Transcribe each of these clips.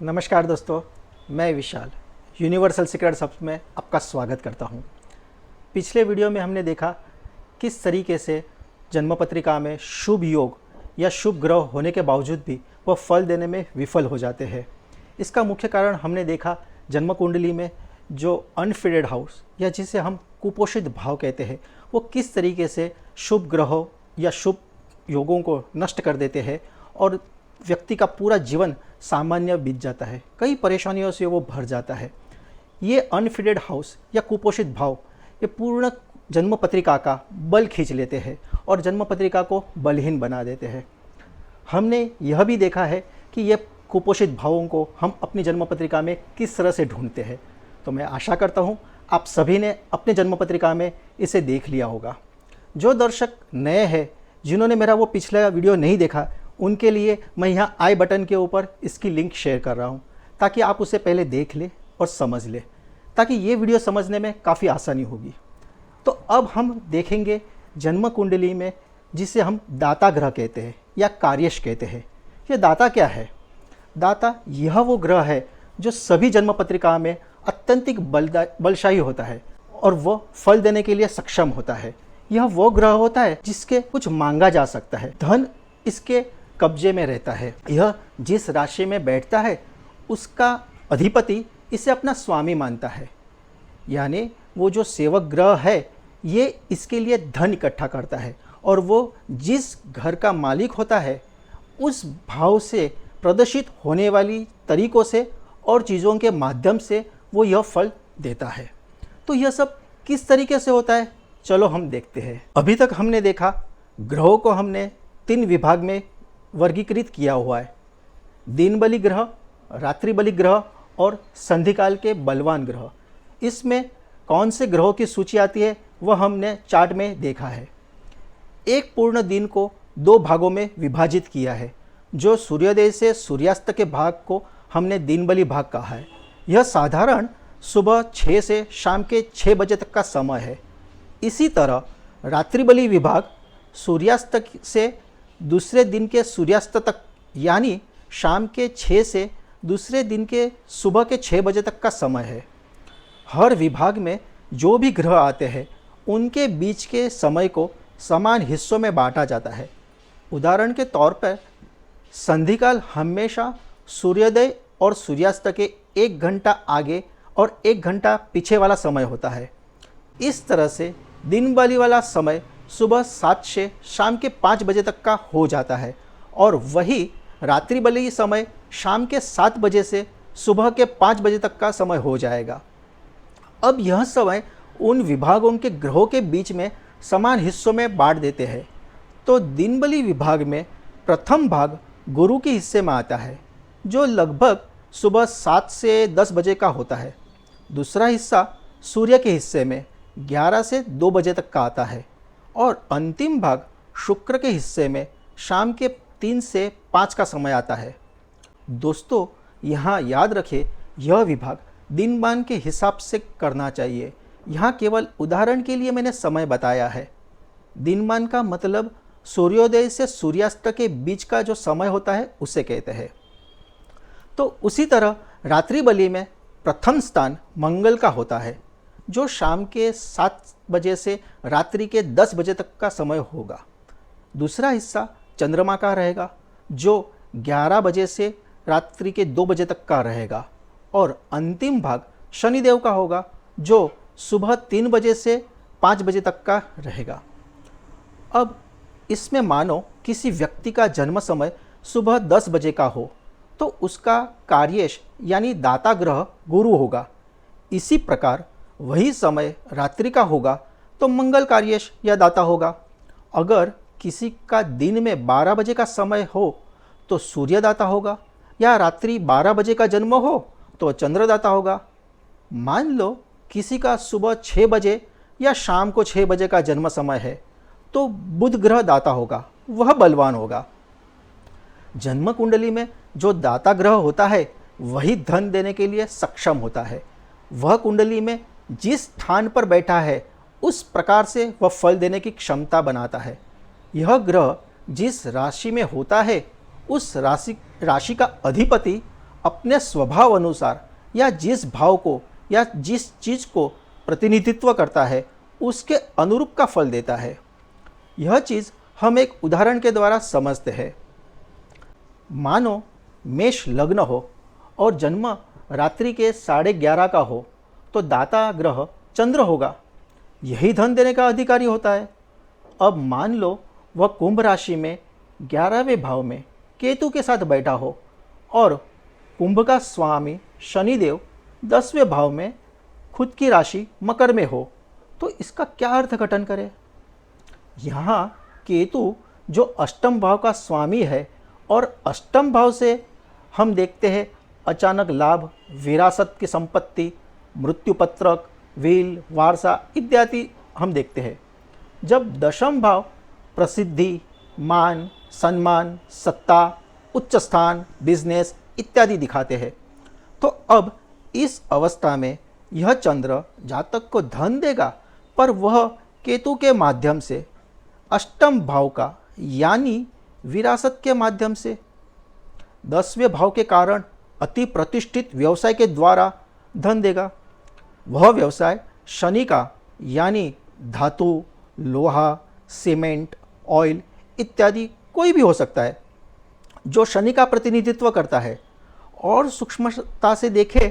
नमस्कार दोस्तों, मैं विशाल यूनिवर्सल सीक्रेट्स हब में आपका स्वागत करता हूं। पिछले वीडियो में हमने देखा किस तरीके से जन्म पत्रिका में शुभ योग या शुभ ग्रह होने के बावजूद भी वह फल देने में विफल हो जाते हैं। इसका मुख्य कारण हमने देखा जन्म कुंडली में जो अनफेडेड हाउस या जिसे हम कुपोषित भाव कहते हैं वो किस तरीके से शुभ ग्रहों या शुभ योगों को नष्ट कर देते हैं और व्यक्ति का पूरा जीवन सामान्य बीत जाता है, कई परेशानियों से वो भर जाता है। ये अनफिटेड हाउस या कुपोषित भाव ये पूर्ण जन्म पत्रिका का बल खींच लेते हैं और जन्म पत्रिका को बलहीन बना देते हैं। हमने यह भी देखा है कि ये कुपोषित भावों को हम अपनी जन्म पत्रिका में किस तरह से ढूंढते हैं। तो मैं आशा करता हूँ आप सभी ने अपने जन्म पत्रिका में इसे देख लिया होगा। जो दर्शक नए हैं, जिन्होंने मेरा वो पिछला वीडियो नहीं देखा, उनके लिए मैं यहाँ आई बटन के ऊपर इसकी लिंक शेयर कर रहा हूँ ताकि आप उसे पहले देख लें और समझ लें, ताकि ये वीडियो समझने में काफ़ी आसानी होगी। तो अब हम देखेंगे जन्म कुंडली में जिसे हम दाता ग्रह कहते हैं या कार्यश कहते हैं। ये दाता क्या है? दाता यह वो ग्रह है जो सभी जन्म पत्रिका में अत्यंतिक बलशाली होता है और वह फल देने के लिए सक्षम होता है। यह वो ग्रह होता है जिसके कुछ मांगा जा सकता है, धन इसके कब्जे में रहता है। यह जिस राशि में बैठता है उसका अधिपति इसे अपना स्वामी मानता है, यानी वो जो सेवक ग्रह है ये इसके लिए धन इकट्ठा करता है और वो जिस घर का मालिक होता है उस भाव से प्रदर्शित होने वाली तरीकों से और चीज़ों के माध्यम से वो यह फल देता है। तो यह सब किस तरीके से होता है, चलो हम देखते हैं। अभी तक हमने देखा ग्रहों को हमने 3 विभाग में वर्गीकृत किया हुआ है: दिन बली ग्रह, रात्रि बली ग्रह और संधिकाल के बलवान ग्रह। इसमें कौन से ग्रहों की सूची आती है वह हमने चार्ट में देखा है। एक पूर्ण दिन को 2 भागों में विभाजित किया है। जो सूर्योदय से सूर्यास्त के भाग को हमने दिन बली भाग कहा है। यह साधारण सुबह 6 से शाम के 6 बजे तक का समय है। इसी तरह रात्रि बली विभाग सूर्यास्त से दूसरे दिन के सूर्यास्त तक, यानी शाम के 6 से दूसरे दिन के सुबह के 6 बजे तक का समय है। हर विभाग में जो भी ग्रह आते हैं उनके बीच के समय को समान हिस्सों में बांटा जाता है। उदाहरण के तौर पर संधिकाल हमेशा सूर्योदय और सूर्यास्त के 1 घंटा आगे और 1 घंटा पीछे वाला समय होता है। इस तरह से दिन वाली वाला समय सुबह 7 से शाम के 5 बजे तक का हो जाता है और वही रात्रि बली समय शाम के 7 बजे से सुबह के 5 बजे तक का समय हो जाएगा। अब यह समय उन विभागों के ग्रहों के बीच में समान हिस्सों में बांट देते हैं। तो दिन बली विभाग में प्रथम भाग गुरु के हिस्से में आता है, जो लगभग सुबह 7 से 10 बजे का होता है। दूसरा हिस्सा सूर्य के हिस्से में 11 से 2 बजे तक का आता है और अंतिम भाग शुक्र के हिस्से में शाम के 3 से 5 का समय आता है। दोस्तों, यहाँ याद रखें यह विभाग दिनमान के हिसाब से करना चाहिए। यहाँ केवल उदाहरण के लिए मैंने समय बताया है। दिनमान का मतलब सूर्योदय से सूर्यास्त के बीच का जो समय होता है उसे कहते हैं। तो उसी तरह रात्रि बली में प्रथम स्थान मंगल का होता है, जो शाम के 7 बजे से रात्रि के 10 बजे तक का समय होगा। दूसरा हिस्सा चंद्रमा का रहेगा, जो 11 बजे से रात्रि के 2 बजे तक का रहेगा और अंतिम भाग शनिदेव का होगा, जो सुबह 3 बजे से 5 बजे तक का रहेगा। अब इसमें मानो किसी व्यक्ति का जन्म समय सुबह 10 बजे का हो तो उसका कार्येश यानी दाता ग्रह गुरु होगा। इसी प्रकार वही समय रात्रि का होगा तो मंगल कार्येश या दाता होगा। अगर किसी का दिन में 12 बजे का समय हो तो सूर्य दाता होगा, या रात्रि 12 बजे का जन्म हो तो चंद्र दाता होगा। मान लो किसी का सुबह 6 बजे या शाम को 6 बजे का जन्म समय है तो बुध ग्रह दाता होगा, वह बलवान होगा। जन्म कुंडली में जो दाता ग्रह होता है वही धन देने के लिए सक्षम होता है। वह कुंडली में जिस स्थान पर बैठा है उस प्रकार से वह फल देने की क्षमता बनाता है। यह ग्रह जिस राशि में होता है उस राशि का अधिपति अपने स्वभाव अनुसार या जिस भाव को या जिस चीज़ को प्रतिनिधित्व करता है उसके अनुरूप का फल देता है। यह चीज़ हम एक उदाहरण के द्वारा समझते हैं। मानो मेष लग्न हो और जन्म रात्रि के 11:30 का हो तो दाता ग्रह चंद्र होगा, यही धन देने का अधिकारी होता है। अब मान लो वह कुंभ राशि में 11वें भाव में केतु के साथ बैठा हो और कुंभ का स्वामी शनिदेव 10वें भाव में खुद की राशि मकर में हो, तो इसका क्या अर्थघटन करें। यहाँ केतु जो अष्टम भाव का स्वामी है और अष्टम भाव से हम देखते हैं अचानक लाभ, विरासत की संपत्ति, मृत्यु पत्रक, विल, वारसा इत्यादि हम देखते हैं। जब दशम भाव प्रसिद्धि, मान, सम्मान, सत्ता, उच्च स्थान, बिजनेस इत्यादि दिखाते हैं, तो अब इस अवस्था में यह चंद्र जातक को धन देगा, पर वह केतु के माध्यम से, अष्टम भाव का यानी विरासत के माध्यम से, 10वें भाव के कारण अति प्रतिष्ठित व्यवसाय के द्वारा धन देगा। वह व्यवसाय शनि का यानी धातु, लोहा, सीमेंट, ऑयल इत्यादि कोई भी हो सकता है जो शनि का प्रतिनिधित्व करता है। और सूक्ष्मता से देखें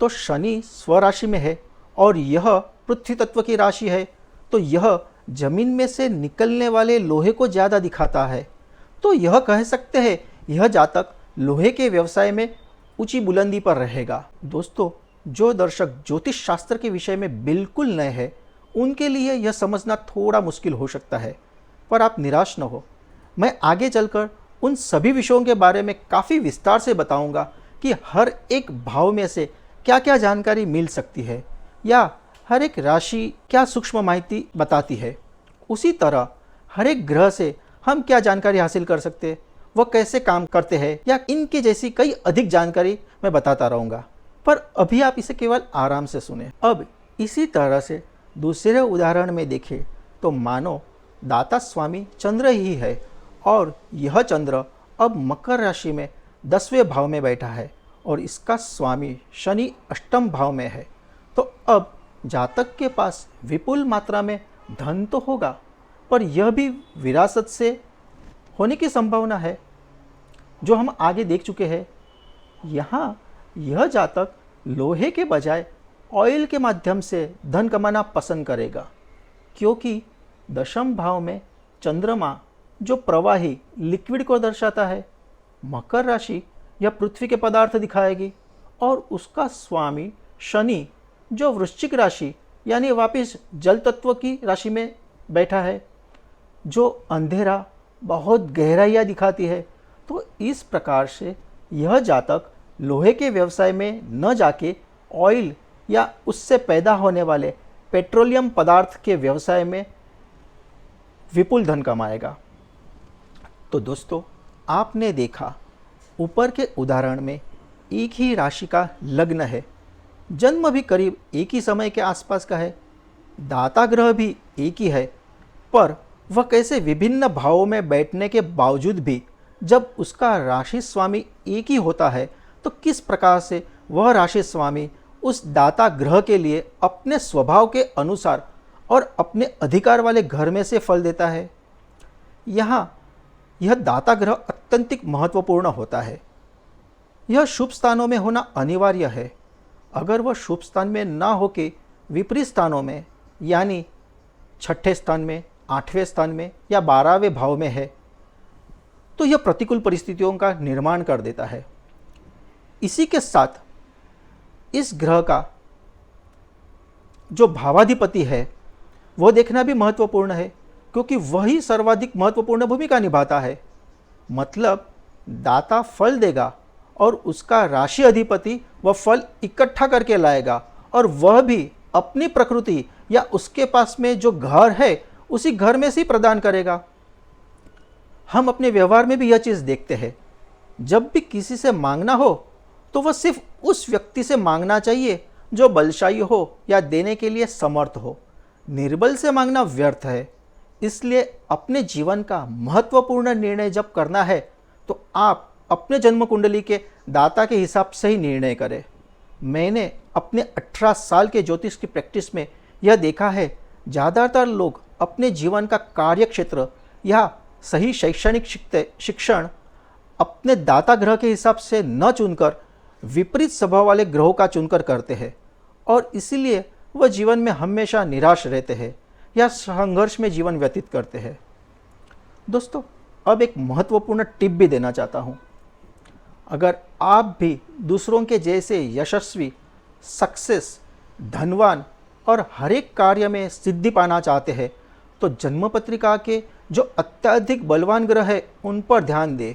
तो शनि स्वराशि में है और यह पृथ्वी तत्व की राशि है, तो यह जमीन में से निकलने वाले लोहे को ज़्यादा दिखाता है। तो यह कह सकते हैं यह जातक लोहे के व्यवसाय में ऊंची बुलंदी पर रहेगा। दोस्तों, जो दर्शक ज्योतिष शास्त्र के विषय में बिल्कुल नए हैं उनके लिए यह समझना थोड़ा मुश्किल हो सकता है, पर आप निराश न हो। मैं आगे चलकर उन सभी विषयों के बारे में काफ़ी विस्तार से बताऊंगा कि हर एक भाव में से क्या क्या जानकारी मिल सकती है या हर एक राशि क्या सूक्ष्म माहिती बताती है। उसी तरह हर एक ग्रह से हम क्या जानकारी हासिल कर सकते हैं, वह कैसे काम करते हैं, या इनके जैसी कई अधिक जानकारी मैं बताता रहूँगा। पर अभी आप इसे केवल आराम से सुने। अब इसी तरह से दूसरे उदाहरण में देखें तो मानो दाता स्वामी चंद्र ही है और यह चंद्र अब मकर राशि में 10वें भाव में बैठा है और इसका स्वामी शनि अष्टम भाव में है। तो अब जातक के पास विपुल मात्रा में धन तो होगा, पर यह भी विरासत से होने की संभावना है, जो हम आगे देख चुके हैं। यहाँ यह जातक लोहे के बजाय ऑयल के माध्यम से धन कमाना पसंद करेगा, क्योंकि दशम भाव में चंद्रमा जो प्रवाही लिक्विड को दर्शाता है, मकर राशि या पृथ्वी के पदार्थ दिखाएगी, और उसका स्वामी शनि जो वृश्चिक राशि यानी वापिस जल तत्व की राशि में बैठा है, जो अंधेरा बहुत गहराइयाँ दिखाती है। तो इस प्रकार से यह जातक लोहे के व्यवसाय में न जाके ऑयल या उससे पैदा होने वाले पेट्रोलियम पदार्थ के व्यवसाय में विपुल धन कमाएगा। तो दोस्तों, आपने देखा ऊपर के उदाहरण में एक ही राशि का लग्न है, जन्म भी करीब एक ही समय के आसपास का है, दाता ग्रह भी एक ही है, पर वह कैसे विभिन्न भावों में बैठने के बावजूद भी जब उसका राशि स्वामी एक ही होता है तो किस प्रकार से वह राशि स्वामी उस दाता ग्रह के लिए अपने स्वभाव के अनुसार और अपने अधिकार वाले घर में से फल देता है। यहाँ यह दाता ग्रह अत्यंत महत्वपूर्ण होता है। यह शुभ स्थानों में होना अनिवार्य है। अगर वह शुभ स्थान में ना होके विपरीत स्थानों में यानी छठे स्थान में, 8वें स्थान में या 12वें भाव में है तो यह प्रतिकूल परिस्थितियों का निर्माण कर देता है। इसी के साथ इस ग्रह का जो भावाधिपति है वह देखना भी महत्वपूर्ण है, क्योंकि वही सर्वाधिक महत्वपूर्ण भूमिका निभाता है। मतलब दाता फल देगा और उसका राशि अधिपति वह फल इकट्ठा करके लाएगा, और वह भी अपनी प्रकृति या उसके पास में जो घर है उसी घर में से ही प्रदान करेगा। हम अपने व्यवहार में भी यह चीज़ देखते हैं, जब भी किसी से मांगना हो तो वह सिर्फ उस व्यक्ति से मांगना चाहिए जो बलशाली हो या देने के लिए समर्थ हो। निर्बल से मांगना व्यर्थ है। इसलिए अपने जीवन का महत्वपूर्ण निर्णय जब करना है तो आप अपने जन्म कुंडली के दाता के हिसाब से ही निर्णय करें। मैंने अपने 18 साल के ज्योतिष की प्रैक्टिस में यह देखा है, ज़्यादातर लोग अपने जीवन का कार्यक्षेत्र या सही शैक्षणिक शिक्षण अपने दाता ग्रह के हिसाब से न चुनकर विपरीत स्वभाव वाले ग्रहों का चुनकर करते हैं और इसीलिए वह जीवन में हमेशा निराश रहते हैं या संघर्ष में जीवन व्यतीत करते हैं। दोस्तों, अब एक महत्वपूर्ण टिप भी देना चाहता हूँ। अगर आप भी दूसरों के जैसे यशस्वी, सक्सेस, धनवान और हर एक कार्य में सिद्धि पाना चाहते हैं तो जन्म पत्रिका के जो अत्यधिक बलवान ग्रह है उन पर ध्यान दें,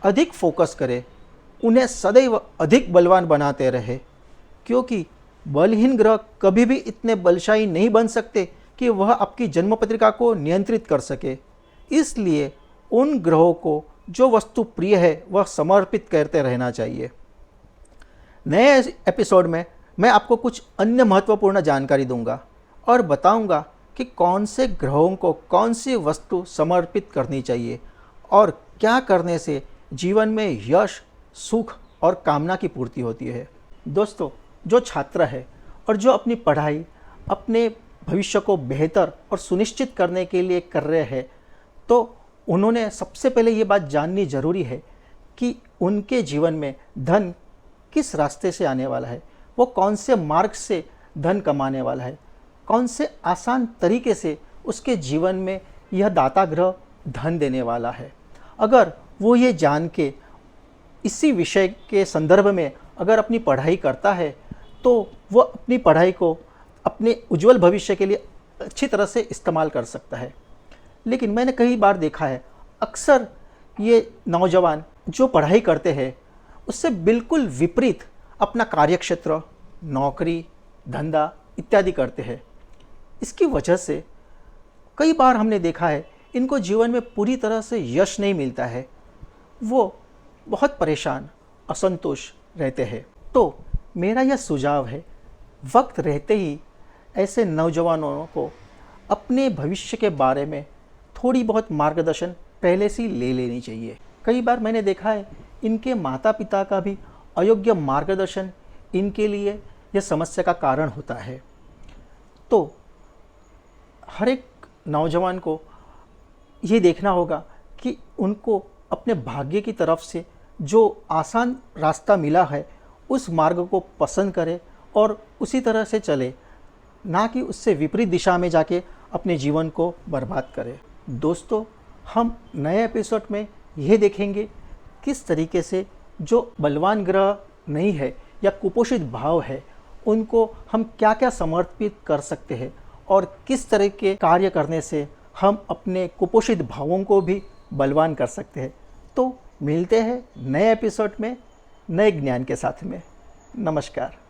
अधिक फोकस करें, उन्हें सदैव अधिक बलवान बनाते रहे, क्योंकि बलहीन ग्रह कभी भी इतने बलशाली नहीं बन सकते कि वह आपकी जन्म पत्रिका को नियंत्रित कर सके। इसलिए उन ग्रहों को जो वस्तु प्रिय है वह समर्पित करते रहना चाहिए। नए एपिसोड में मैं आपको कुछ अन्य महत्वपूर्ण जानकारी दूंगा और बताऊंगा कि कौन से ग्रहों को कौन सी वस्तु समर्पित करनी चाहिए और क्या करने से जीवन में यश, सुख और कामना की पूर्ति होती है। दोस्तों, जो छात्र है और जो अपनी पढ़ाई, अपने भविष्य को बेहतर और सुनिश्चित करने के लिए कर रहे हैं, तो उन्होंने सबसे पहले ये बात जाननी ज़रूरी है कि उनके जीवन में धन किस रास्ते से आने वाला है, वो कौन से मार्ग से धन कमाने वाला है, कौन से आसान तरीके से उसके जीवन में यह दाता ग्रह धन देने वाला है। अगर वो ये जान के इसी विषय के संदर्भ में अगर अपनी पढ़ाई करता है तो वो अपनी पढ़ाई को अपने उज्जवल भविष्य के लिए अच्छी तरह से इस्तेमाल कर सकता है। लेकिन मैंने कई बार देखा है, अक्सर ये नौजवान जो पढ़ाई करते हैं उससे बिल्कुल विपरीत अपना कार्यक्षेत्र, नौकरी, धंधा इत्यादि करते हैं। इसकी वजह से कई बार हमने देखा है इनको जीवन में पूरी तरह से यश नहीं मिलता है, वो बहुत परेशान, असंतुष्ट रहते हैं। तो मेरा यह सुझाव है, वक्त रहते ही ऐसे नौजवानों को अपने भविष्य के बारे में थोड़ी बहुत मार्गदर्शन पहले से ले लेनी चाहिए। कई बार मैंने देखा है इनके माता पिता का भी अयोग्य मार्गदर्शन इनके लिए यह समस्या का कारण होता है। तो हर एक नौजवान को ये देखना होगा कि उनको अपने भाग्य की तरफ से जो आसान रास्ता मिला है उस मार्ग को पसंद करे और उसी तरह से चले, ना कि उससे विपरीत दिशा में जाके अपने जीवन को बर्बाद करे। दोस्तों, हम नए एपिसोड में यह देखेंगे किस तरीके से जो बलवान ग्रह नहीं है या कुपोषित भाव है उनको हम क्या क्या समर्पित कर सकते हैं और किस तरह के कार्य करने से हम अपने कुपोषित भावों को भी बलवान कर सकते हैं। तो मिलते हैं नए एपिसोड में नए ज्ञान के साथ में। नमस्कार।